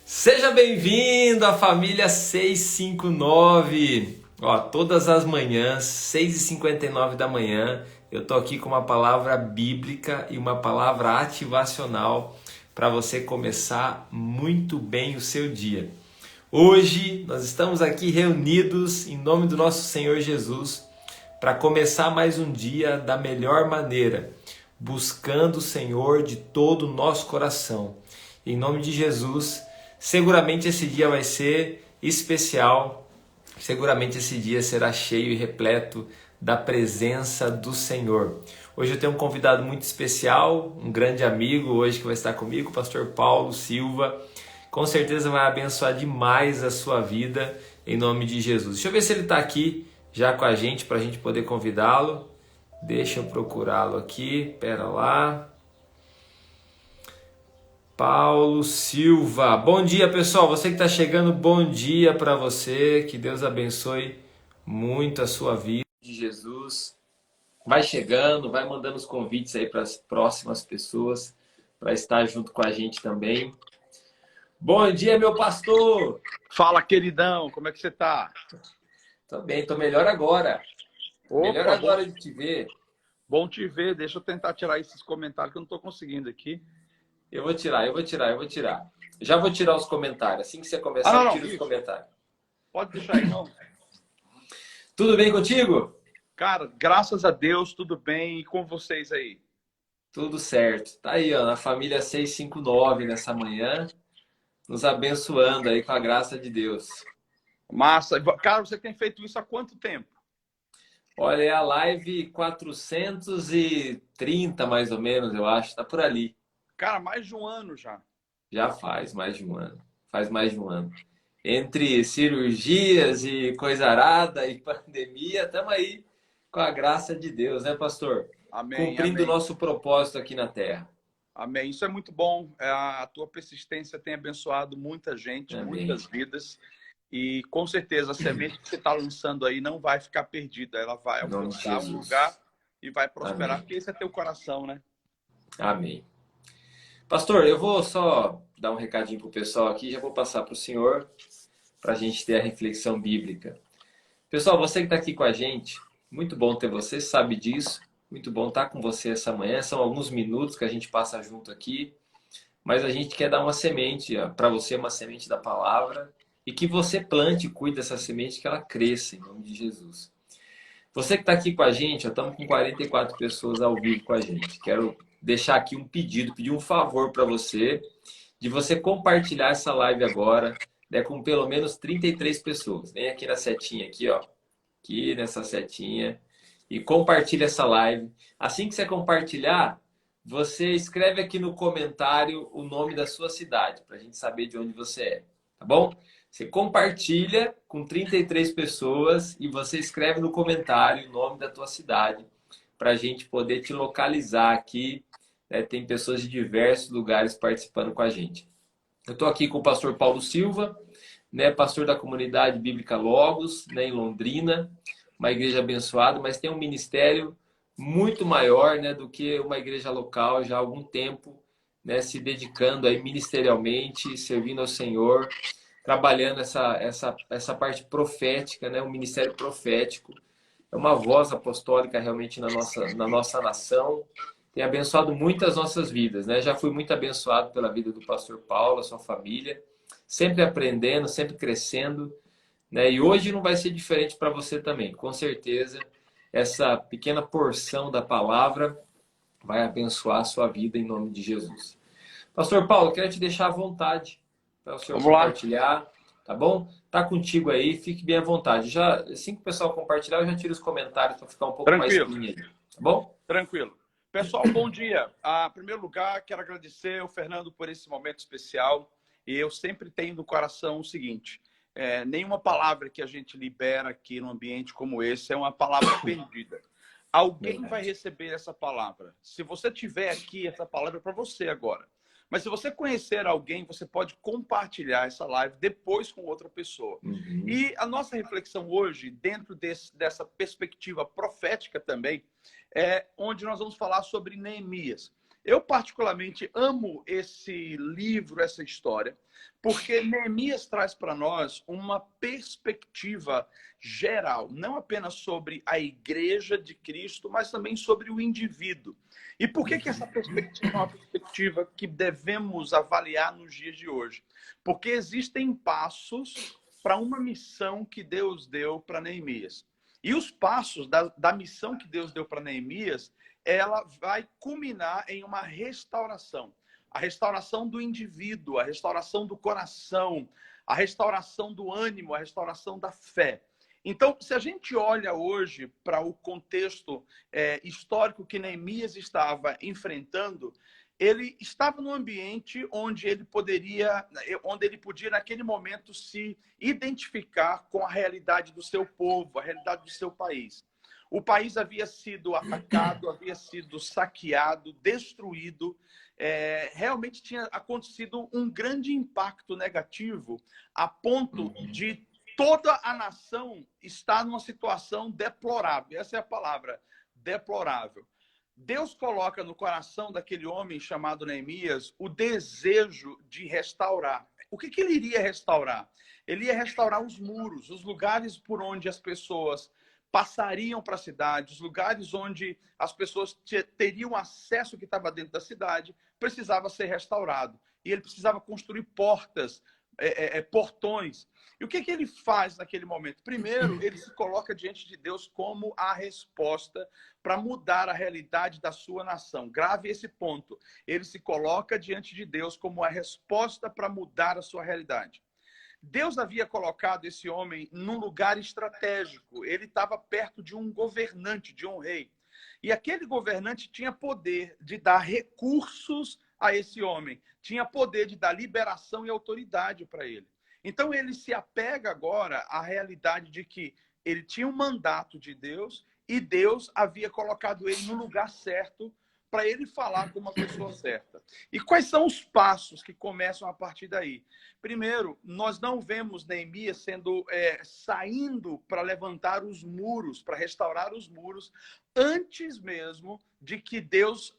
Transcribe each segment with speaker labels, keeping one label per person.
Speaker 1: Seja bem-vindo à família 659. Ó, todas as manhãs, 6h59 da manhã, eu tô aqui com uma palavra bíblica e uma palavra ativacional para você começar muito bem o seu dia. Hoje nós estamos aqui reunidos em nome do nosso Senhor Jesus para começar mais um dia da melhor maneira, buscando o Senhor de todo o nosso coração. Em nome de Jesus, seguramente esse dia vai ser especial, seguramente esse dia será cheio e repleto da presença do Senhor. Hoje eu tenho um convidado muito especial, um grande amigo hoje que vai estar comigo, o pastor Paulo Silva. Com certeza vai abençoar demais a sua vida em nome de Jesus. Deixa eu ver se ele está aqui já com a gente para a gente poder convidá-lo. Deixa eu procurá-lo aqui, pera lá. Paulo Silva. Bom dia, pessoal. Você que está chegando, bom dia para você. Que Deus abençoe muito a sua vida. De Jesus. Vai chegando, vai mandando os convites aí para as próximas pessoas para estar junto com a gente também. Bom dia, meu pastor.
Speaker 2: Fala, queridão. Como é que você tá?
Speaker 1: Tô bem, tô melhor agora. Melhor
Speaker 2: Opa,
Speaker 1: agora de te ver.
Speaker 2: bom te ver. Deixa eu tentar tirar esses comentários que eu não tô conseguindo aqui.
Speaker 1: Eu vou tirar. Já vou tirar os comentários. Assim que você começar,
Speaker 2: Não,
Speaker 1: tira os
Speaker 2: isso.
Speaker 1: comentários.
Speaker 2: Pode deixar aí, não.
Speaker 1: Tudo bem contigo?
Speaker 2: Cara, graças a Deus, tudo bem. E com vocês aí?
Speaker 1: Tudo certo. Tá aí, ó, na família 659 nessa manhã, nos abençoando aí com a graça de Deus.
Speaker 2: Massa. Cara, você tem feito isso há quanto tempo?
Speaker 1: Olha, é a live 430 mais ou menos, eu acho. Tá por ali.
Speaker 2: Cara, mais de um ano já.
Speaker 1: Já faz mais de um ano. Faz mais de um ano. Entre cirurgias e coisa arada e pandemia, estamos aí com a graça de Deus, né, pastor?
Speaker 2: Amém,
Speaker 1: Cumprindo o
Speaker 2: amém.
Speaker 1: nosso propósito aqui na Terra.
Speaker 2: Amém. Isso é muito bom. A tua persistência tem abençoado muita gente,
Speaker 1: Amém.
Speaker 2: muitas vidas. E com certeza a semente que você está lançando aí não vai ficar perdida. Ela vai
Speaker 1: Em nome de
Speaker 2: alcançar um lugar
Speaker 1: Jesus.
Speaker 2: e vai prosperar,
Speaker 1: Amém.
Speaker 2: porque esse é teu coração, né?
Speaker 1: Amém. Pastor, eu vou só dar um recadinho para o pessoal aqui, já vou passar para o senhor, para a gente ter a reflexão bíblica. Pessoal, você que está aqui com a gente, muito bom ter você, sabe disso. Muito bom estar com você essa manhã. São alguns minutos que a gente passa junto aqui, mas a gente quer dar uma semente para você, uma semente da palavra, e que você plante e cuide dessa semente, que ela cresça, em nome de Jesus. Você que está aqui com a gente, estamos com 44 pessoas ao vivo com a gente. Quero deixar aqui um pedido, pedir um favor para você, de você compartilhar essa live agora, né, com pelo menos 33 pessoas. Vem aqui na setinha, aqui, ó. Aqui nessa setinha. E compartilha essa live. Assim que você compartilhar, você escreve aqui no comentário o nome da sua cidade, para a gente saber de onde você é. Tá bom? Você compartilha com 33 pessoas e você escreve no comentário o nome da tua cidade para a gente poder te localizar aqui. Né? Tem pessoas de diversos lugares participando com a gente. Eu estou aqui com o pastor Paulo Silva, né? Pastor da comunidade Bíblica Logos, né? Em Londrina, uma igreja abençoada, mas tem um ministério muito maior, né? Do que uma igreja local já há algum tempo, né? Se dedicando aí ministerialmente, servindo ao Senhor, trabalhando essa parte profética, né? Um ministério profético. É uma voz apostólica realmente na nossa nação. Tem abençoado muito as nossas vidas, né? Já fui muito abençoado pela vida do pastor Paulo, a sua família, sempre aprendendo, sempre crescendo, né? E hoje não vai ser diferente para você também. Com certeza, essa pequena porção da palavra vai abençoar a sua vida em nome de Jesus. Pastor Paulo, quero te deixar à vontade para o senhor
Speaker 2: Vamos lá.
Speaker 1: compartilhar, tá bom? Tá contigo aí, fique bem à vontade. Já, assim que o pessoal compartilhar, eu já tiro os comentários para ficar um pouco mais
Speaker 2: Tranquilo,
Speaker 1: clean aí, tá bom?
Speaker 2: tranquilo. Pessoal, bom dia. Em primeiro lugar, quero agradecer ao Fernando por esse momento especial. E eu sempre tenho no coração o seguinte: nenhuma palavra que a gente libera aqui num ambiente como esse é uma palavra perdida. Alguém vai
Speaker 1: Verdade.
Speaker 2: receber essa palavra. Se você tiver aqui, essa palavra é para você agora. Mas se você conhecer alguém, você pode compartilhar essa live depois com outra pessoa.
Speaker 1: Uhum.
Speaker 2: E a nossa reflexão hoje, dentro dessa perspectiva profética também, é onde nós vamos falar sobre Neemias. Eu particularmente amo esse livro, essa história, porque Neemias traz para nós uma perspectiva geral, não apenas sobre a igreja de Cristo, mas também sobre o indivíduo. E por que essa perspectiva é uma perspectiva que devemos avaliar nos dias de hoje? Porque existem passos para uma missão que Deus deu para Neemias. E os passos da missão que Deus deu para Neemias, ela vai culminar em uma restauração. A restauração do indivíduo, a restauração do coração, a restauração do ânimo, a restauração da fé. Então, se a gente olha hoje para o contexto histórico que Neemias estava enfrentando, ele estava num ambiente onde ele podia, naquele momento, se identificar com a realidade do seu povo, a realidade do seu país. O país havia sido atacado, havia sido saqueado, destruído. Realmente tinha acontecido um grande impacto negativo, a ponto de toda a nação estar numa situação deplorável. Essa é a palavra, deplorável. Deus coloca no coração daquele homem chamado Neemias o desejo de restaurar. O que ele iria restaurar? Ele ia restaurar os muros, os lugares por onde as pessoas passariam para a cidade, os lugares onde as pessoas teriam acesso ao que estava dentro da cidade, precisava ser restaurado. E ele precisava construir portas, portões. E o que ele faz naquele momento? Primeiro, ele se coloca diante de Deus como a resposta para mudar a realidade da sua nação. Grave esse ponto. Ele se coloca diante de Deus como a resposta para mudar a sua realidade. Deus havia colocado esse homem num lugar estratégico. Ele estava perto de um governante, de um rei. E aquele governante tinha poder de dar recursos a esse homem. Tinha poder de dar liberação e autoridade para ele. Então ele se apega agora à realidade de que ele tinha um mandato de Deus e Deus havia colocado ele no lugar certo para ele falar com uma pessoa certa. E quais são os passos que começam a partir daí? Primeiro, nós não vemos Neemias saindo para levantar os muros, para restaurar os muros, antes mesmo de que Deus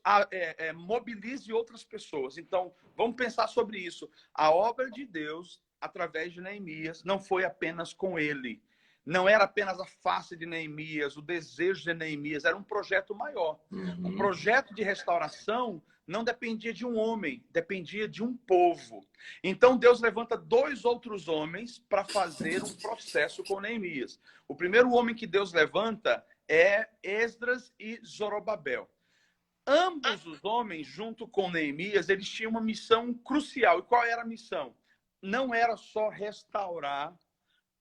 Speaker 2: mobilize outras pessoas. Então, vamos pensar sobre isso. A obra de Deus, através de Neemias, não foi apenas com ele. Não era apenas a face de Neemias, o desejo de Neemias, era um projeto maior. O projeto de restauração não dependia de um homem, dependia de um povo. Então Deus levanta 2 outros homens para fazer um processo com Neemias. O primeiro homem que Deus levanta é Esdras e Zorobabel. Ambos os homens, junto com Neemias, eles tinham uma missão crucial. E qual era a missão? Não era só restaurar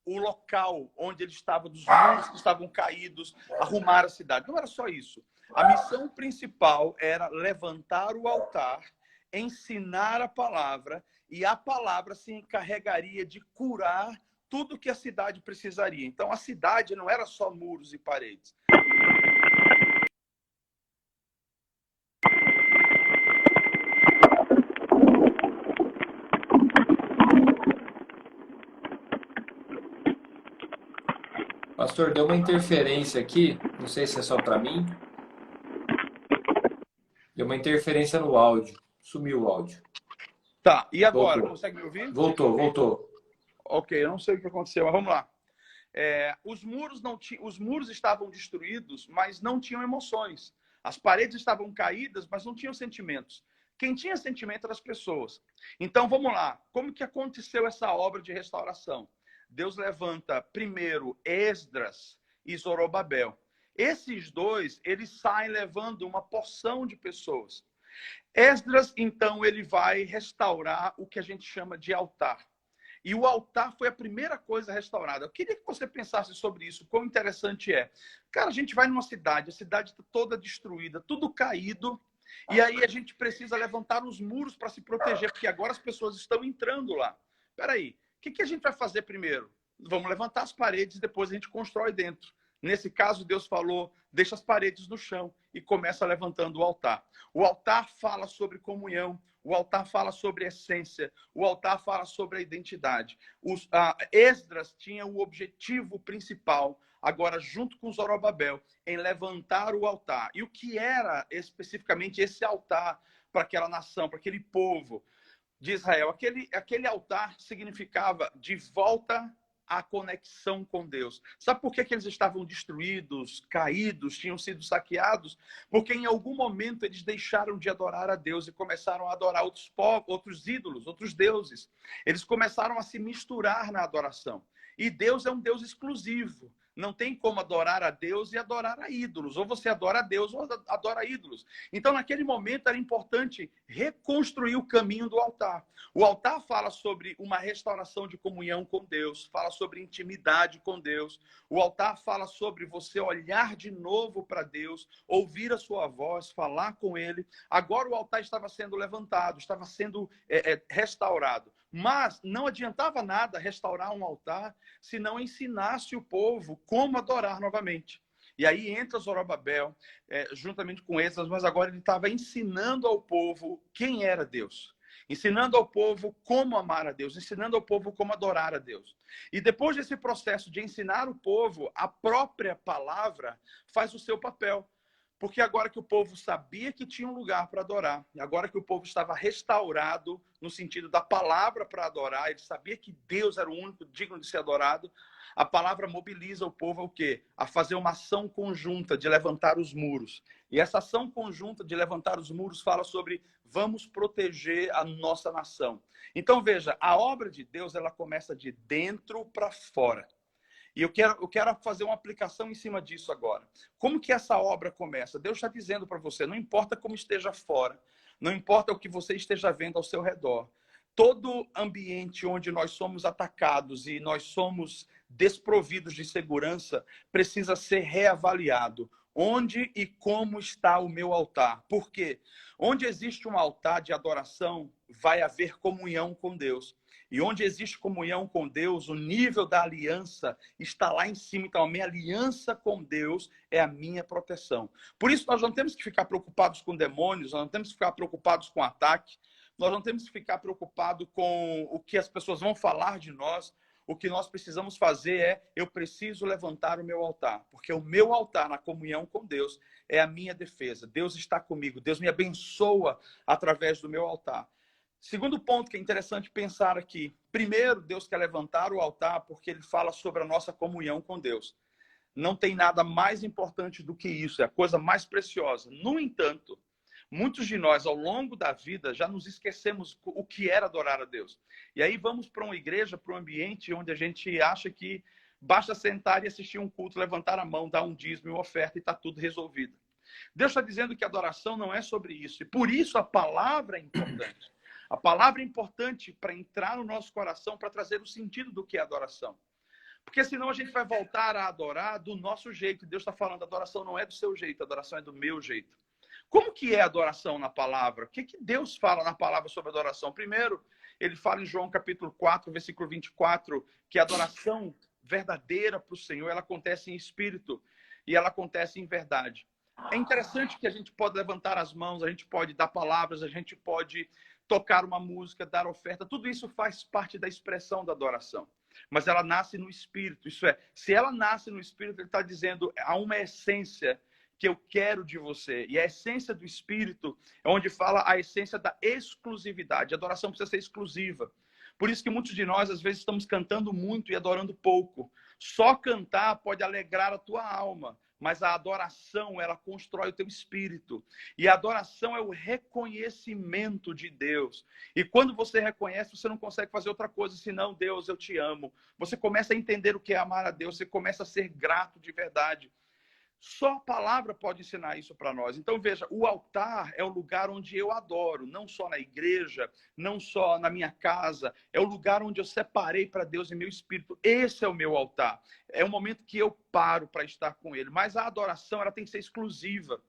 Speaker 2: o local onde ele estava, dos muros que estavam caídos, arrumar a cidade. Não era só isso. A missão principal era levantar o altar, ensinar a palavra, e a palavra se encarregaria de curar tudo que a cidade precisaria. Então, a cidade não era só muros e paredes.
Speaker 1: Pastor, deu uma interferência aqui, não sei se é só para mim. Deu uma interferência no áudio, sumiu o áudio.
Speaker 2: Tá, e agora?
Speaker 1: Voltou.
Speaker 2: Consegue me ouvir?
Speaker 1: Voltou.
Speaker 2: Ok, eu não sei o que aconteceu, mas vamos lá. Os muros estavam destruídos, mas não tinham emoções. As paredes estavam caídas, mas não tinham sentimentos. Quem tinha sentimento eram as pessoas. Então, vamos lá. Como que aconteceu essa obra de restauração? Deus levanta primeiro Esdras e Zorobabel. Esses 2, eles saem levando uma porção de pessoas. Esdras, então, ele vai restaurar o que a gente chama de altar. E o altar foi a primeira coisa restaurada. Eu queria que você pensasse sobre isso, quão interessante é. Cara, a gente vai numa cidade, a cidade está toda destruída, tudo caído, e aí a gente precisa levantar os muros para se proteger, porque agora as pessoas estão entrando lá. Espera aí, o que a gente vai fazer primeiro? Vamos levantar as paredes, depois a gente constrói dentro. Nesse caso, Deus falou, deixa as paredes no chão e começa levantando o altar. O altar fala sobre comunhão, o altar fala sobre essência, o altar fala sobre a identidade. Esdras tinha o objetivo principal, agora junto com Zorobabel, em levantar o altar. E o que era especificamente esse altar para aquela nação, para aquele povo de Israel. Aquele altar significava de volta à conexão com Deus. Sabe por que eles estavam destruídos, caídos, tinham sido saqueados? Porque em algum momento eles deixaram de adorar a Deus e começaram a adorar outros povos, outros ídolos, outros deuses. Eles começaram a se misturar na adoração. E Deus é um Deus exclusivo. Não tem como adorar a Deus e adorar a ídolos. Ou você adora a Deus ou adora ídolos. Então, naquele momento, era importante reconstruir o caminho do altar. O altar fala sobre uma restauração de comunhão com Deus, fala sobre intimidade com Deus. O altar fala sobre você olhar de novo para Deus, ouvir a sua voz, falar com Ele. Agora o altar estava sendo levantado, estava sendo restaurado. Mas não adiantava nada restaurar um altar se não ensinasse o povo como adorar novamente. E aí entra Zorobabel, juntamente com Esdras, mas agora ele estava ensinando ao povo quem era Deus. Ensinando ao povo como amar a Deus, ensinando ao povo como adorar a Deus. E depois desse processo de ensinar o povo, a própria palavra faz o seu papel. Porque agora que o povo sabia que tinha um lugar para adorar, agora que o povo estava restaurado no sentido da palavra para adorar, ele sabia que Deus era o único digno de ser adorado, a palavra mobiliza o povo ao quê? A fazer uma ação conjunta de levantar os muros. E essa ação conjunta de levantar os muros fala sobre vamos proteger a nossa nação. Então veja, a obra de Deus ela começa de dentro para fora. E eu quero fazer uma aplicação em cima disso agora. Como que essa obra começa? Deus está dizendo para você, não importa como esteja fora, não importa o que você esteja vendo ao seu redor, todo ambiente onde nós somos atacados e nós somos desprovidos de segurança precisa ser reavaliado. Onde e como está o meu altar? Por quê? Onde existe um altar de adoração, vai haver comunhão com Deus. E onde existe comunhão com Deus, o nível da aliança está lá em cima. Então, a minha aliança com Deus é a minha proteção. Por isso, nós não temos que ficar preocupados com demônios, nós não temos que ficar preocupados com ataque, nós não temos que ficar preocupados com o que as pessoas vão falar de nós. O que nós precisamos fazer é, eu preciso levantar o meu altar, porque o meu altar na comunhão com Deus é a minha defesa. Deus está comigo, Deus me abençoa através do meu altar. Segundo ponto que é interessante pensar aqui. Primeiro, Deus quer levantar o altar porque ele fala sobre a nossa comunhão com Deus. Não tem nada mais importante do que isso, é a coisa mais preciosa. No entanto, muitos de nós, ao longo da vida, já nos esquecemos o que era adorar a Deus. E aí vamos para uma igreja, para um ambiente onde a gente acha que basta sentar e assistir um culto, levantar a mão, dar um dízimo e uma oferta e está tudo resolvido. Deus está dizendo que a adoração não é sobre isso. E por isso a palavra é importante. A palavra é importante para entrar no nosso coração, para trazer o sentido do que é adoração. Porque senão a gente vai voltar a adorar do nosso jeito. Deus está falando, a adoração não é do seu jeito, a adoração é do meu jeito. Como que é adoração na palavra? O que Deus fala na palavra sobre adoração? Primeiro, ele fala em João capítulo 4, versículo 24, que a adoração verdadeira para o Senhor, ela acontece em espírito e ela acontece em verdade. É interessante que a gente pode levantar as mãos, a gente pode dar palavras, a gente pode tocar uma música, dar oferta, tudo isso faz parte da expressão da adoração. Mas ela nasce no Espírito, isso é, se ela nasce no Espírito, ele está dizendo, há uma essência que eu quero de você. E a essência do Espírito é onde fala a essência da exclusividade. A adoração precisa ser exclusiva. Por isso que muitos de nós, às vezes, estamos cantando muito e adorando pouco. Só cantar pode alegrar a tua alma, mas a adoração, ela constrói o teu espírito. E a adoração é o reconhecimento de Deus. E quando você reconhece, você não consegue fazer outra coisa senão, Deus, eu te amo. Você começa a entender o que é amar a Deus, você começa a ser grato de verdade. Só a palavra pode ensinar isso para nós. Então, veja, o altar é o lugar onde eu adoro, não só na igreja, não só na minha casa, é o lugar onde eu separei para Deus em meu espírito. Esse é o meu altar. É o momento que eu paro para estar com Ele. Mas a adoração, ela tem que ser exclusiva.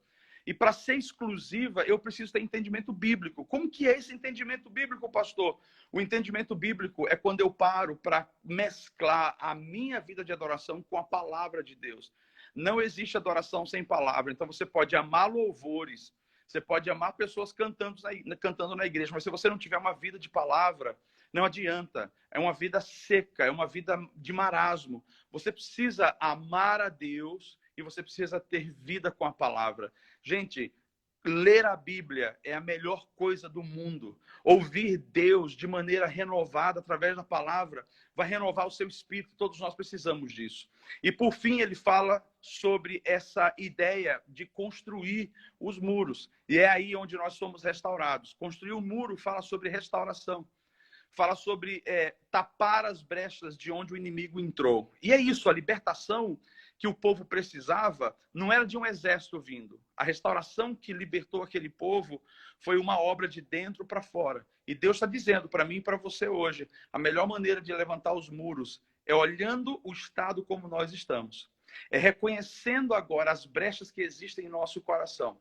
Speaker 2: E para ser exclusiva, eu preciso ter entendimento bíblico. Como que é esse entendimento bíblico, pastor? O entendimento bíblico é quando eu paro para mesclar a minha vida de adoração com a palavra de Deus. Não existe adoração sem palavra. Então você pode amar louvores, você pode amar pessoas cantando na igreja, mas se você não tiver uma vida de palavra, não adianta. É uma vida seca, é uma vida de marasmo. Você precisa amar a Deus e você precisa ter vida com a palavra. Gente, ler a Bíblia é a melhor coisa do mundo. Ouvir Deus de maneira renovada através da palavra vai renovar o seu espírito. Todos nós precisamos disso. E por fim, ele fala sobre essa ideia de construir os muros. E é aí onde nós somos restaurados. Construir o muro fala sobre restauração. Fala sobre tapar as brechas de onde o inimigo entrou. E é isso, a libertação que o povo precisava não era de um exército vindo. A restauração que libertou aquele povo foi uma obra de dentro para fora. E Deus está dizendo para mim e para você hoje, a melhor maneira de levantar os muros é olhando o estado como nós estamos. É reconhecendo agora as brechas que existem em nosso coração.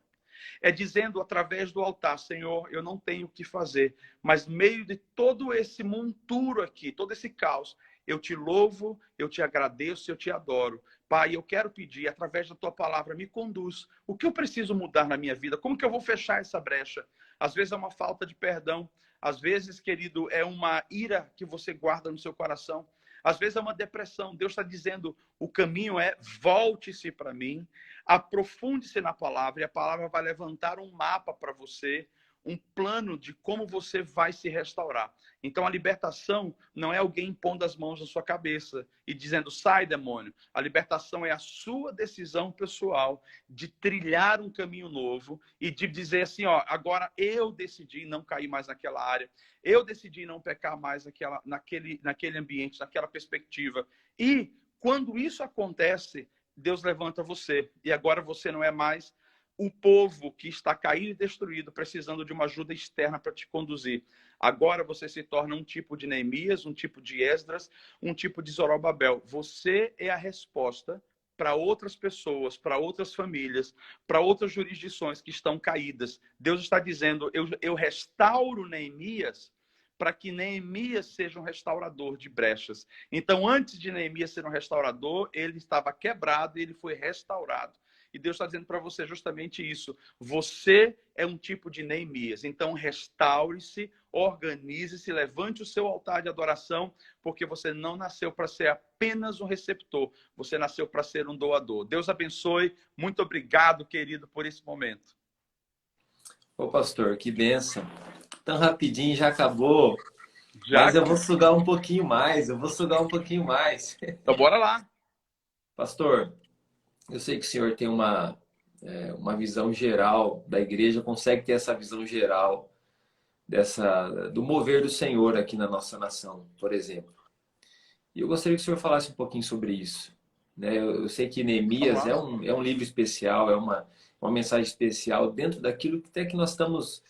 Speaker 2: É dizendo através do altar, Senhor, eu não tenho o que fazer, mas no meio de todo esse monturo aqui, todo esse caos, eu te louvo, eu te agradeço, eu te adoro. Pai, eu quero pedir, através da tua palavra, me conduz. O que eu preciso mudar na minha vida? Como que eu vou fechar essa brecha? Às vezes é uma falta de perdão. Às vezes, querido, é uma ira que você guarda no seu coração. Às vezes é uma depressão. Deus está dizendo, o caminho é volte-se para mim, aprofunde-se na palavra, e a palavra vai levantar um mapa para você, um plano de como você vai se restaurar. Então, a libertação não é alguém pondo as mãos na sua cabeça e dizendo, sai, demônio. A libertação é a sua decisão pessoal de trilhar um caminho novo e de dizer assim, ó, agora eu decidi não cair mais naquela área, eu decidi não pecar mais naquele ambiente, naquela perspectiva. E, quando isso acontece, Deus levanta você. E agora você não é mais o povo que está caído e destruído, precisando de uma ajuda externa para te conduzir. Agora você se torna um tipo de Neemias, um tipo de Esdras, um tipo de Zorobabel. Você é a resposta para outras pessoas, para outras famílias, para outras jurisdições que estão caídas. Deus está dizendo, eu restauro Neemias para que Neemias seja um restaurador de brechas. Então, antes de Neemias ser um restaurador, ele estava quebrado e ele foi restaurado. E Deus está dizendo para você justamente isso. Você é um tipo de Neemias. Então, restaure-se, organize-se, levante o seu altar de adoração, porque você não nasceu para ser apenas um receptor. Você nasceu para ser um doador. Deus abençoe. Muito obrigado, querido, por esse momento.
Speaker 1: Ô, pastor, que bênção. Tão rapidinho, já acabou.
Speaker 2: Já,
Speaker 1: Mas eu vou sugar um pouquinho mais, eu vou sugar um pouquinho mais.
Speaker 2: então bora lá.
Speaker 1: Pastor, eu sei que o senhor tem uma visão geral da igreja, consegue ter essa visão geral do mover do Senhor aqui na nossa nação, por exemplo. E eu gostaria que o senhor falasse um pouquinho sobre isso. Né? Eu sei que
Speaker 2: Vamos
Speaker 1: Neemias
Speaker 2: lá.
Speaker 1: é um livro especial, é uma mensagem especial dentro daquilo que até que nós estamos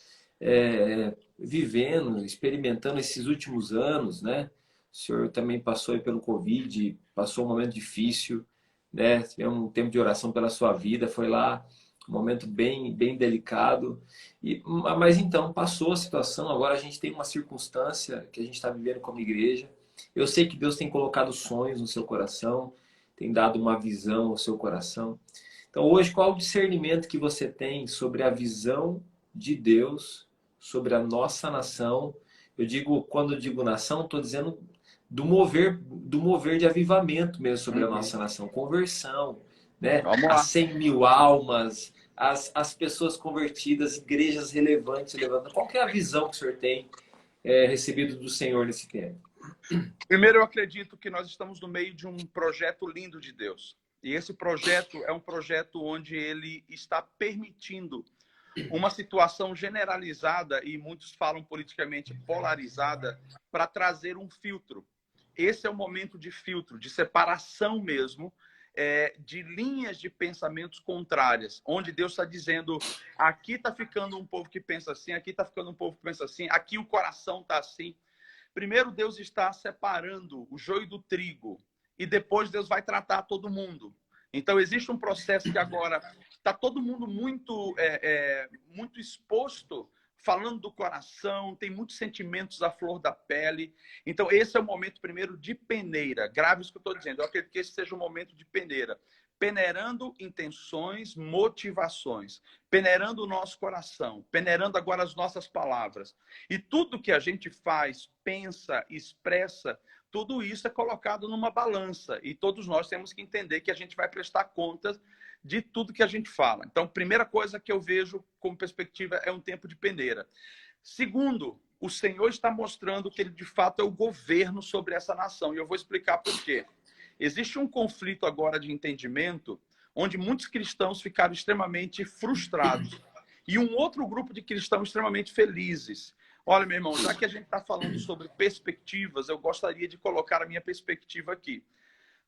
Speaker 1: vivendo, experimentando esses últimos anos, né? O senhor também passou aí pelo Covid, passou um momento difícil, né? Tivemos um tempo de oração pela sua vida, foi lá um momento bem, bem delicado. Mas então, passou a situação, agora a gente tem uma circunstância que a gente está vivendo como igreja. Eu sei que Deus tem colocado sonhos no seu coração, tem dado uma visão ao seu coração. Então, hoje, qual o discernimento que você tem sobre a visão de Deus, sobre a nossa nação? Quando eu digo nação, estou dizendo do mover de avivamento mesmo sobre a nossa nação, conversão, né?
Speaker 2: Vamos
Speaker 1: As
Speaker 2: lá.
Speaker 1: 100 mil almas, as pessoas convertidas, igrejas relevantes levantando. Qual que é a visão que o senhor tem recebido do Senhor nesse tempo?
Speaker 2: Primeiro, eu acredito que nós estamos no meio de um projeto lindo de Deus. E esse projeto é um projeto onde ele está permitindo uma situação generalizada, e muitos falam politicamente polarizada, para trazer um filtro. Esse é o momento de filtro, de separação mesmo, de linhas de pensamentos contrárias, onde Deus está dizendo, aqui está ficando um povo que pensa assim, aqui está ficando um povo que pensa assim, aqui o coração está assim. Primeiro, Deus está separando o joio do trigo, e depois Deus vai tratar todo mundo. Então, existe um processo que agora está todo mundo muito exposto, falando do coração, tem muitos sentimentos à flor da pele. Então, esse é o momento, primeiro, de peneira. Grave isso que eu estou dizendo. Eu acredito que esse seja o momento de peneira. Peneirando intenções, motivações, peneirando o nosso coração, peneirando agora as nossas palavras. E tudo que a gente faz, pensa, expressa, tudo isso é colocado numa balança. E todos nós temos que entender que a gente vai prestar contas de tudo que a gente fala. Então, primeira coisa que eu vejo como perspectiva é um tempo de peneira. Segundo, o Senhor está mostrando que ele de fato é o governo sobre essa nação. E eu vou explicar por quê. Existe um conflito agora de entendimento onde muitos cristãos ficaram extremamente frustrados e um outro grupo de cristãos extremamente felizes. Olha, meu irmão, já que a gente está falando sobre perspectivas, eu gostaria de colocar a minha perspectiva aqui.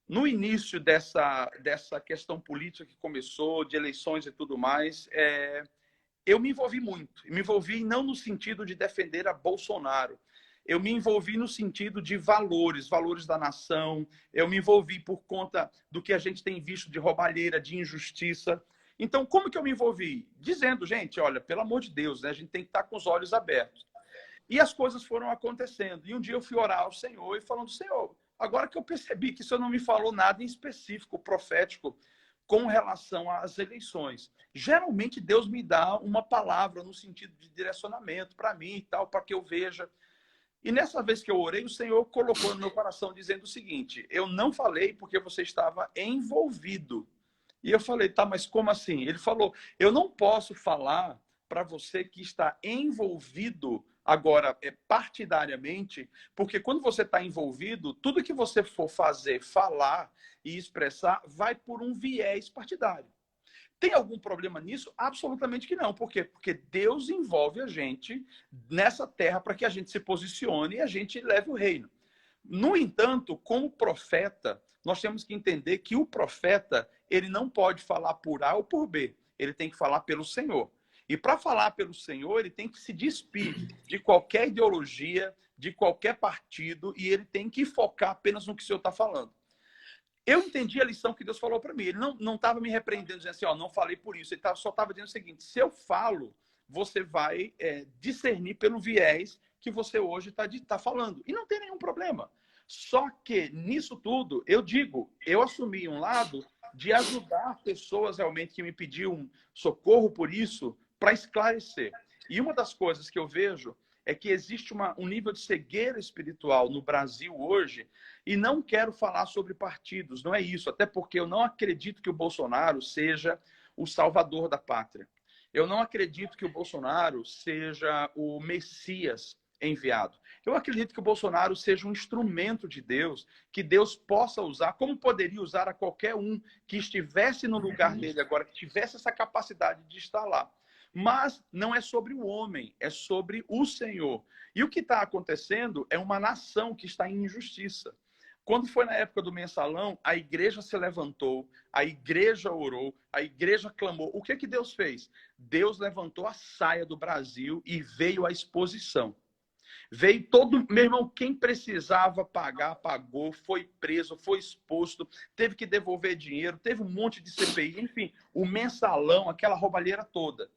Speaker 2: No início dessa questão política que começou, de eleições e tudo mais, eu me envolvi muito. Me envolvi não no sentido de defender a Bolsonaro. Eu me envolvi no sentido de valores, valores da nação. Eu me envolvi por conta do que a gente tem visto de roubalheira, de injustiça. Então, como que eu me envolvi? Dizendo, gente, olha, pelo amor de Deus, né, a gente tem que estar com os olhos abertos. E as coisas foram acontecendo. E um dia eu fui orar ao Senhor e falando, Senhor, agora que eu percebi que o Senhor não me falou nada em específico, profético, com relação às eleições. Geralmente Deus me dá uma palavra no sentido de direcionamento para mim e tal, para que eu veja. E nessa vez que eu orei, o Senhor colocou no meu coração dizendo o seguinte, eu não falei porque você estava envolvido. E eu falei, tá, mas como assim? Ele falou, eu não posso falar para você que está envolvido agora partidariamente, porque quando você está envolvido, tudo que você for fazer, falar e expressar vai por um viés partidário. Tem algum problema nisso? Absolutamente que não. Por quê? Porque Deus envolve a gente nessa terra para que a gente se posicione e a gente leve o reino. No entanto, como profeta, nós temos que entender que o profeta, ele não pode falar por A ou por B. Ele tem que falar pelo Senhor. E para falar pelo Senhor, ele tem que se despir de qualquer ideologia, de qualquer partido, e ele tem que focar apenas no que o Senhor está falando. Eu entendi a lição que Deus falou para mim. Ele não estava me repreendendo, dizendo assim, ó, não falei por isso. Ele só estava dizendo o seguinte, se eu falo, você vai discernir pelo viés que você hoje está falando. E não tem nenhum problema. Só que, nisso tudo, eu digo, eu assumi um lado de ajudar pessoas realmente que me pediam socorro por isso, para esclarecer. E uma das coisas que eu vejo é que existe um nível de cegueira espiritual no Brasil hoje, e não quero falar sobre partidos, não é isso, até porque eu não acredito que o Bolsonaro seja o salvador da pátria. Eu não acredito que o Bolsonaro seja o Messias enviado. Eu acredito que o Bolsonaro seja um instrumento de Deus, que Deus possa usar, como poderia usar a qualquer um que estivesse no lugar dele agora, que tivesse essa capacidade de estar lá. Mas não é sobre o homem, é sobre o Senhor. E o que está acontecendo é uma nação que está em injustiça. Quando foi na época do mensalão, a igreja se levantou, a igreja orou, a igreja clamou. O que que Deus fez? Deus levantou a saia do Brasil e veio a exposição. Veio todo, meu irmão, quem precisava pagar, pagou, foi preso, foi exposto, teve que devolver dinheiro, teve um monte de CPI, enfim, o mensalão, aquela roubalheira toda.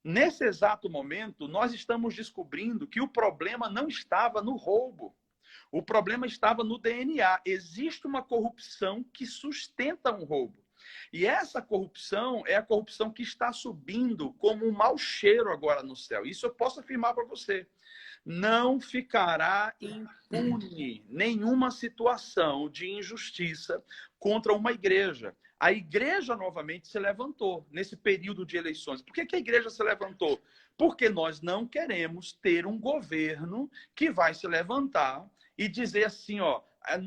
Speaker 2: Nesse exato momento, nós estamos descobrindo que o problema não estava no roubo. O problema estava no DNA. Existe uma corrupção que sustenta um roubo. E essa corrupção é a corrupção que está subindo como um mau cheiro agora no céu. Isso eu posso afirmar para você. Não ficará impune nenhuma situação de injustiça contra uma igreja. A igreja novamente se levantou nesse período de eleições. Por que a igreja se levantou? Porque nós não queremos ter um governo que vai se levantar e dizer assim, ó,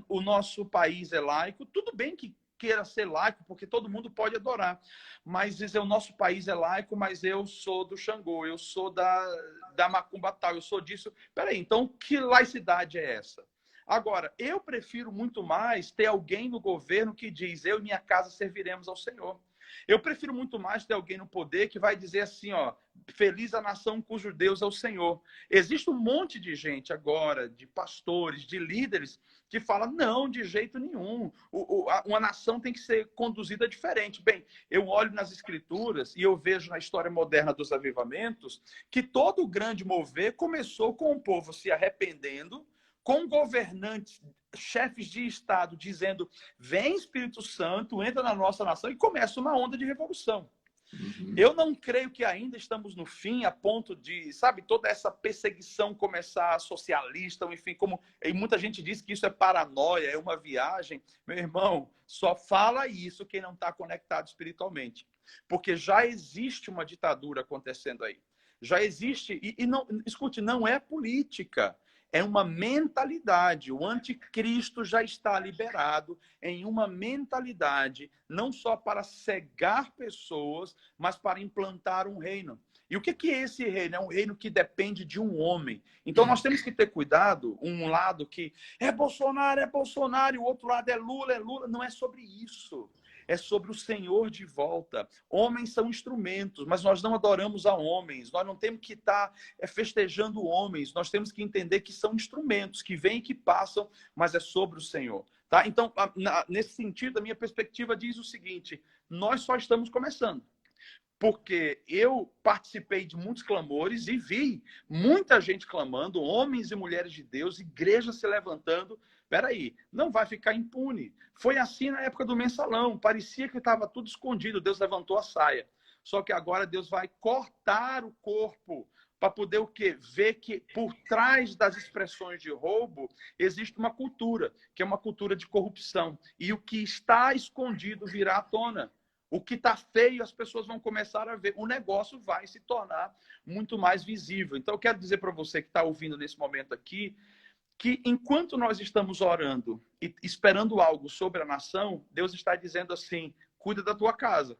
Speaker 2: o nosso país é laico, tudo bem que queira ser laico, porque todo mundo pode adorar, mas dizer o nosso país é laico, mas eu sou do Xangô, eu sou da Macumba tal, eu sou disso. Peraí, então que laicidade é essa? Agora, eu prefiro muito mais ter alguém no governo que diz, eu e minha casa serviremos ao Senhor. Eu prefiro muito mais ter alguém no poder que vai dizer assim, ó, feliz a nação cujo Deus é o Senhor. Existe um monte de gente agora, de pastores, de líderes, que fala, não, de jeito nenhum. Uma nação tem que ser conduzida diferente. Bem, eu olho nas escrituras e eu vejo na história moderna dos avivamentos que todo o grande mover começou com o povo se arrependendo, com governantes, chefes de Estado dizendo, vem Espírito Santo, entra na nossa nação e começa uma onda de revolução.
Speaker 1: Uhum.
Speaker 2: Eu não creio que ainda estamos no fim a ponto de, sabe, toda essa perseguição começar socialista, enfim, como e muita gente diz que isso é paranoia, é uma viagem. Meu irmão, só fala isso quem não está conectado espiritualmente. Porque já existe uma ditadura acontecendo aí. Já existe, e não, escute, não é política. É uma mentalidade. O anticristo já está liberado em uma mentalidade, não só para cegar pessoas, mas para implantar um reino. E o que é esse reino? É um reino que depende de um homem. Então nós temos que ter cuidado, um lado que é Bolsonaro, e o outro lado é Lula, é Lula. Não é sobre isso. É sobre o Senhor de volta. Homens são instrumentos, mas nós não adoramos a homens. Nós não temos que estar festejando homens. Nós temos que entender que são instrumentos que vêm e que passam, mas é sobre o Senhor. Tá? Então, nesse sentido, a minha perspectiva diz o seguinte: nós só estamos começando. Porque eu participei de muitos clamores e vi muita gente clamando, homens e mulheres de Deus, igrejas se levantando. Peraí, não vai ficar impune. Foi assim na época do mensalão, parecia que estava tudo escondido, Deus levantou a saia. Só que agora Deus vai cortar o corpo para poder o quê? Ver que por trás das expressões de roubo existe uma cultura, que é uma cultura de corrupção. E o que está escondido virá à tona. O que está feio, as pessoas vão começar a ver. O negócio vai se tornar muito mais visível. Então, eu quero dizer para você que está ouvindo nesse momento aqui, que enquanto nós estamos orando e esperando algo sobre a nação, Deus está dizendo assim: cuida da tua casa.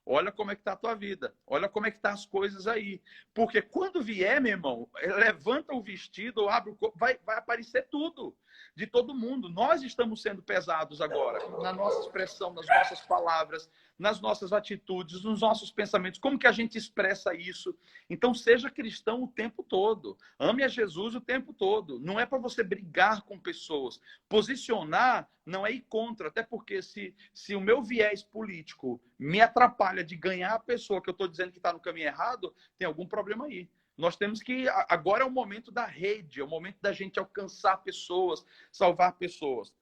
Speaker 2: Olha como é que está a tua vida. Olha como é que estão as coisas aí. Porque quando vier, meu irmão, levanta o vestido, abre o corpo, vai aparecer tudo de todo mundo. Nós estamos sendo pesados agora, na nossa expressão, nas nossas palavras, nas nossas atitudes, nos nossos pensamentos. Como que a gente expressa isso? Então, seja cristão o tempo todo. Ame a Jesus o tempo todo. Não é para você brigar com pessoas. Posicionar não é ir contra, até porque se o meu viés político me atrapalha de ganhar a pessoa que eu estou dizendo que está no caminho errado, tem algum problema aí. Nós temos que... Agora é o momento da rede, é o momento da gente alcançar pessoas, salvar pessoas.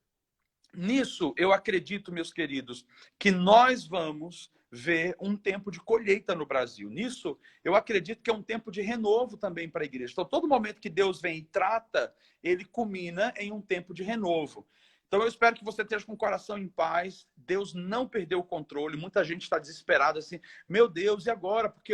Speaker 2: Nisso, eu acredito, meus queridos, que nós vamos ver um tempo de colheita no Brasil. Nisso, eu acredito que é um tempo de renovo também para a igreja. Então, todo momento que Deus vem e trata, ele culmina em um tempo de renovo. Então, eu espero que você esteja com o coração em paz. Deus não perdeu o controle. Muita gente está desesperada assim, meu Deus, e agora? Porque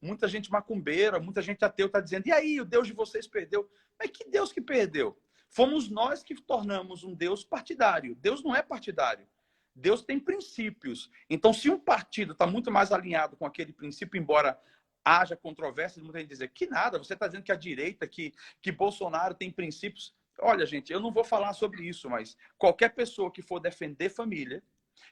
Speaker 2: muita gente macumbeira, muita gente ateu está dizendo, e aí, o Deus de vocês perdeu? Mas que Deus que perdeu? Fomos nós que tornamos um Deus partidário. Deus não é partidário. Deus tem princípios. Então, se um partido está muito mais alinhado com aquele princípio, embora haja controvérsia, muita gente dizer que nada, você está dizendo que a direita, que Bolsonaro tem princípios. Olha, gente, eu não vou falar sobre isso, mas qualquer pessoa que for defender família,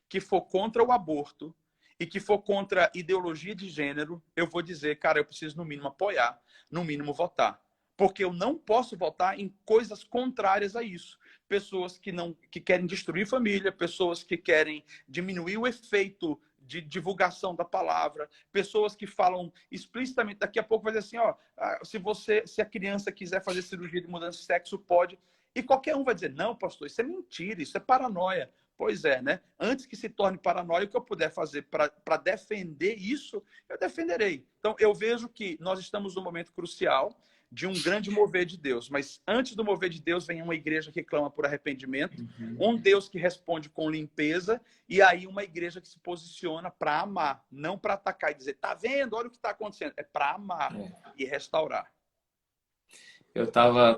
Speaker 2: que for contra o aborto e que for contra a ideologia de gênero, eu vou dizer, cara, eu preciso no mínimo apoiar, no mínimo votar. Porque eu não posso votar em coisas contrárias a isso. Pessoas que querem destruir família, pessoas que querem diminuir o efeito de divulgação da palavra, pessoas que falam explicitamente, daqui a pouco vai dizer assim, ó, se a criança quiser fazer cirurgia de mudança de sexo, pode. E qualquer um vai dizer, não, pastor, isso é mentira, isso é paranoia. Pois é, né? Antes que se torne paranoia, o que eu puder fazer para defender isso, eu defenderei. Então, eu vejo que nós estamos num momento crucial de um grande mover de Deus. Mas antes do mover de Deus, vem uma igreja que clama por arrependimento, um Deus que responde com limpeza, e aí uma igreja que se posiciona para amar, não para atacar e dizer, tá vendo? Olha o que está acontecendo. É para amar e restaurar.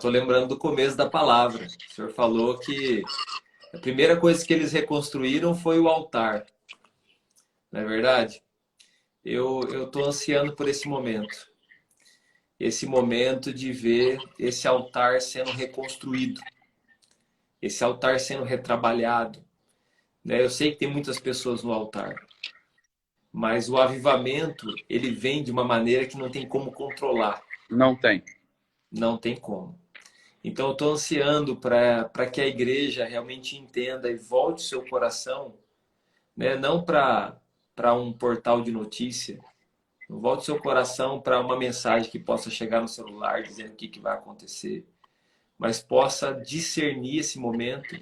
Speaker 1: Tô lembrando do começo da palavra. O senhor falou que a primeira coisa que eles reconstruíram foi o altar. Não é verdade? Eu tô ansiando por esse momento. Esse momento de ver esse altar sendo reconstruído. Esse altar sendo retrabalhado. Né? Eu sei que tem muitas pessoas no altar. Mas o avivamento, ele vem de uma maneira que não tem como controlar.
Speaker 2: Não tem.
Speaker 1: Não tem como. Então, eu estou ansiando para que a igreja realmente entenda e volte o seu coração, né? Não para um portal de notícia, volte o seu coração para uma mensagem que possa chegar no celular dizendo o que vai acontecer, mas possa discernir esse momento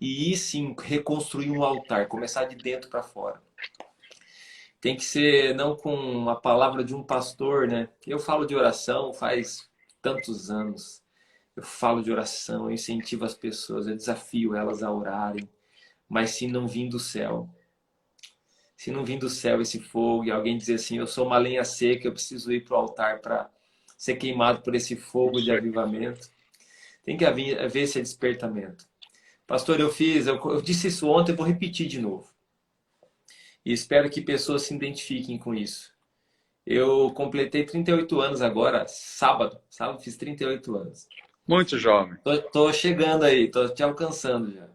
Speaker 1: e ir sim reconstruir um altar, começar de dentro para fora. Tem que ser não com a palavra de um pastor, né? Eu falo de oração faz tantos anos. Eu falo de oração, eu incentivo as pessoas, eu desafio elas a orarem. Mas se não vir do céu, se não vir do céu esse fogo e alguém dizer assim, eu sou uma lenha seca, eu preciso ir para o altar para ser queimado por esse fogo de
Speaker 2: Isso aí.
Speaker 1: avivamento, tem que haver esse despertamento. Pastor, eu disse isso ontem, eu vou repetir de novo. E espero que pessoas se identifiquem com isso. Eu completei 38 anos agora, sábado. Sábado fiz 38 anos.
Speaker 2: Muito jovem.
Speaker 1: Tô chegando aí, tô te alcançando já.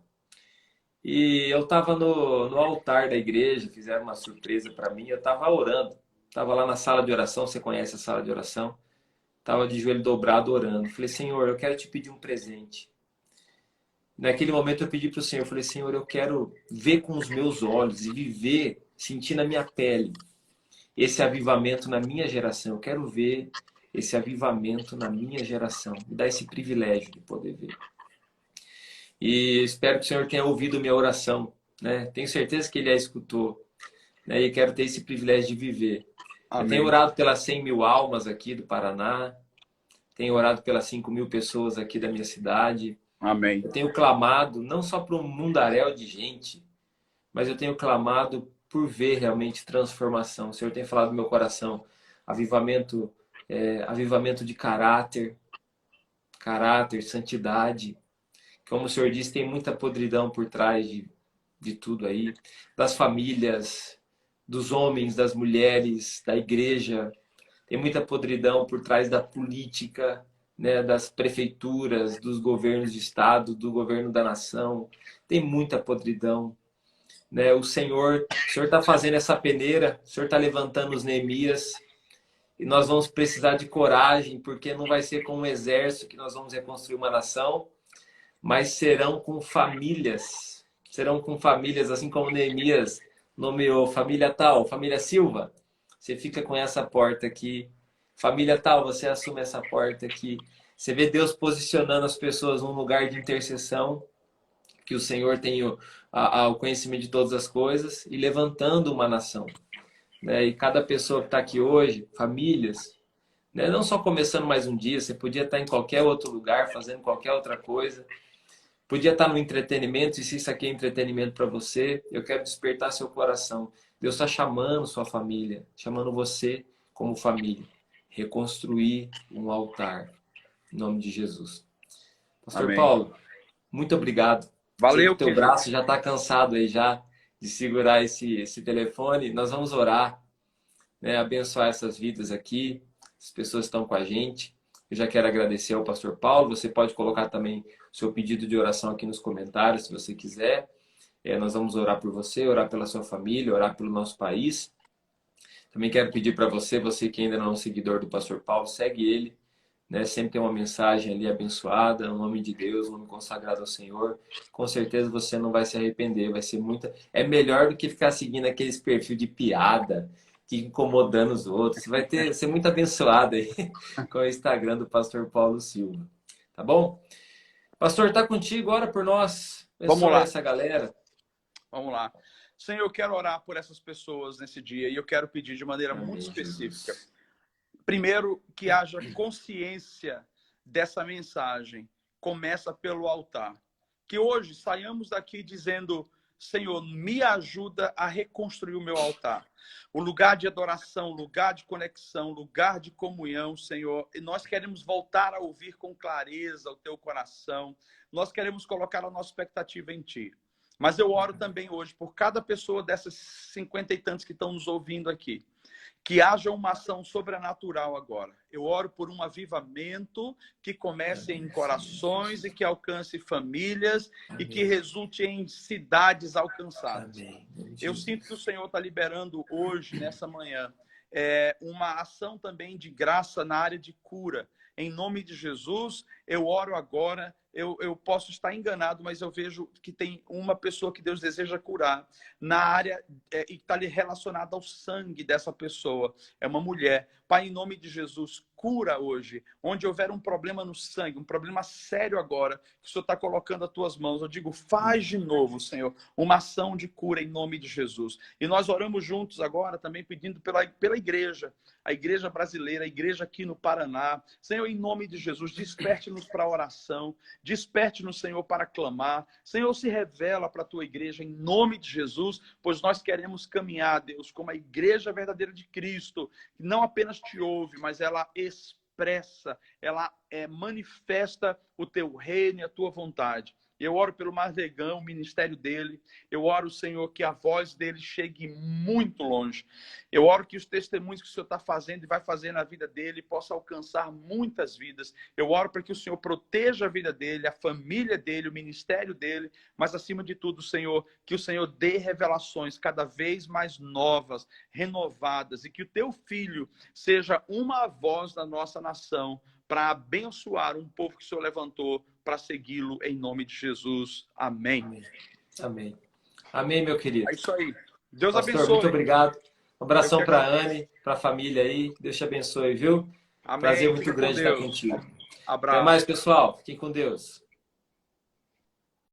Speaker 1: E eu estava no altar da igreja, fizeram uma surpresa para mim, eu estava orando. Estava lá na sala de oração, você conhece a sala de oração? Estava de joelho dobrado orando. Falei, Senhor, eu quero te pedir um presente. Naquele momento eu pedi para o Senhor, falei, Senhor, eu quero ver com os meus olhos e viver, sentir na minha pele esse avivamento na minha geração. Eu quero ver esse avivamento na minha geração. Me dá esse privilégio de poder ver. E espero que o Senhor tenha ouvido minha oração, né? Tenho certeza que Ele a escutou, né? E quero ter esse privilégio de viver. Eu tenho
Speaker 2: Amém.
Speaker 1: orado pelas 100 mil almas aqui do Paraná, tenho orado pelas 5 mil pessoas aqui da minha cidade.
Speaker 2: Amém.
Speaker 1: Eu tenho clamado não só para um mundaréu de gente, mas eu tenho clamado por ver realmente transformação. O Senhor tem falado no meu coração, avivamento, avivamento de caráter, santidade. Como o Senhor disse, tem muita podridão por trás de tudo aí, das famílias, dos homens, das mulheres, da igreja. Tem muita podridão por trás da política, né, das prefeituras, dos governos de estado, do governo da nação. Tem muita podridão, né? O Senhor está fazendo essa peneira, o Senhor está levantando os Neemias, e nós vamos precisar de coragem, porque não vai ser com um exército que nós vamos reconstruir uma nação, mas serão com famílias, assim como Neemias nomeou família tal, família Silva, você fica com essa porta aqui, família tal, você assume essa porta aqui. Você vê Deus posicionando as pessoas num lugar de intercessão, que o Senhor tem o conhecimento de todas as coisas, e levantando uma nação, né? E cada pessoa que está aqui hoje, famílias, né? Não só começando mais um dia, você podia estar em qualquer outro lugar, fazendo qualquer outra coisa, podia estar no entretenimento, e se isso aqui é entretenimento para você, eu quero despertar seu coração. Deus está chamando sua família, chamando você como família. Reconstruir um altar. Em nome de Jesus. Pastor
Speaker 2: Amém.
Speaker 1: Paulo, muito obrigado. Sei que o
Speaker 2: Valeu,
Speaker 1: teu
Speaker 2: querido.
Speaker 1: braço já está cansado aí já de segurar esse telefone. Nós vamos orar, né? Abençoar essas vidas aqui. As pessoas estão com a gente. Eu já quero agradecer ao pastor Paulo. Você pode colocar também o seu pedido de oração aqui nos comentários, se você quiser. Nós vamos orar por você, orar pela sua família, orar pelo nosso país. Também quero pedir para você, você que ainda não é um seguidor do pastor Paulo, segue ele, né? Sempre tem uma mensagem ali abençoada, um nome de Deus, um nome consagrado ao Senhor. Com certeza você não vai se arrepender, vai ser muita. É melhor do que ficar seguindo aqueles perfis de piada, que incomodando os outros. Você vai ser muito abençoado aí com o Instagram do pastor Paulo Silva. Tá bom? Pastor, tá contigo, ora por nós.
Speaker 2: Vamos
Speaker 1: Abençoe
Speaker 2: lá.
Speaker 1: essa galera.
Speaker 2: Vamos lá. Senhor, eu quero orar por essas pessoas nesse dia e eu quero pedir de maneira muito
Speaker 1: Amém,
Speaker 2: específica.
Speaker 1: Jesus.
Speaker 2: Primeiro, que haja consciência dessa mensagem. Começa pelo altar. Que hoje saiamos daqui dizendo: Senhor, me ajuda a reconstruir o meu altar. O lugar de adoração, lugar de conexão, lugar de comunhão, Senhor. E nós queremos voltar a ouvir com clareza o teu coração. Nós queremos colocar a nossa expectativa em ti. Mas eu oro também hoje por cada pessoa dessas 50 e tantos que estão nos ouvindo aqui. Que haja uma ação sobrenatural agora. Eu oro por um avivamento que comece em corações e que alcance famílias e que resulte em cidades alcançadas.
Speaker 1: Amém.
Speaker 2: Eu sinto que o Senhor está liberando hoje, nessa manhã, uma ação também de graça na área de cura. Em nome de Jesus, eu oro agora, eu posso estar enganado, mas eu vejo que tem uma pessoa que Deus deseja curar na área e está ali relacionada ao sangue dessa pessoa. É uma mulher. Pai, em nome de Jesus, cura hoje. Onde houver um problema no sangue, um problema sério agora, que o Senhor está colocando as tuas mãos, eu digo, faz de novo, Senhor, uma ação de cura em nome de Jesus. E nós oramos juntos agora também pedindo pela igreja, a igreja brasileira, a igreja aqui no Paraná. Senhor, em nome de Jesus, desperte-nos para a oração, desperte-nos, Senhor, para clamar. Senhor, se revela para a tua igreja em nome de Jesus, pois nós queremos caminhar, Deus, como a igreja verdadeira de Cristo, que não apenas te ouve, mas ela expressa, ela manifesta o teu reino e a tua vontade. Eu oro pelo Marvegão, o ministério dele. Eu oro, Senhor, que a voz dele chegue muito longe. Eu oro que os testemunhos que o Senhor está fazendo e vai fazer na vida dele possa alcançar muitas vidas. Eu oro para que o Senhor proteja a vida dele, a família dele, o ministério dele, mas acima de tudo, Senhor, que o Senhor dê revelações cada vez mais novas, renovadas, e que o teu filho seja uma voz da nossa nação para abençoar um povo que o Senhor levantou para segui-lo em nome de Jesus. Amém.
Speaker 1: Amém. Amém. Amém, meu querido.
Speaker 2: É isso aí. Deus
Speaker 1: Pastor,
Speaker 2: abençoe.
Speaker 1: muito obrigado. Um abração para a
Speaker 2: agradeço.
Speaker 1: Anne, para a família aí. Deus te abençoe, viu?
Speaker 2: Amém.
Speaker 1: Prazer muito
Speaker 2: Fica com
Speaker 1: grande estar
Speaker 2: Deus.
Speaker 1: contigo.
Speaker 2: Abraço.
Speaker 1: Até mais, pessoal. Fiquem com Deus.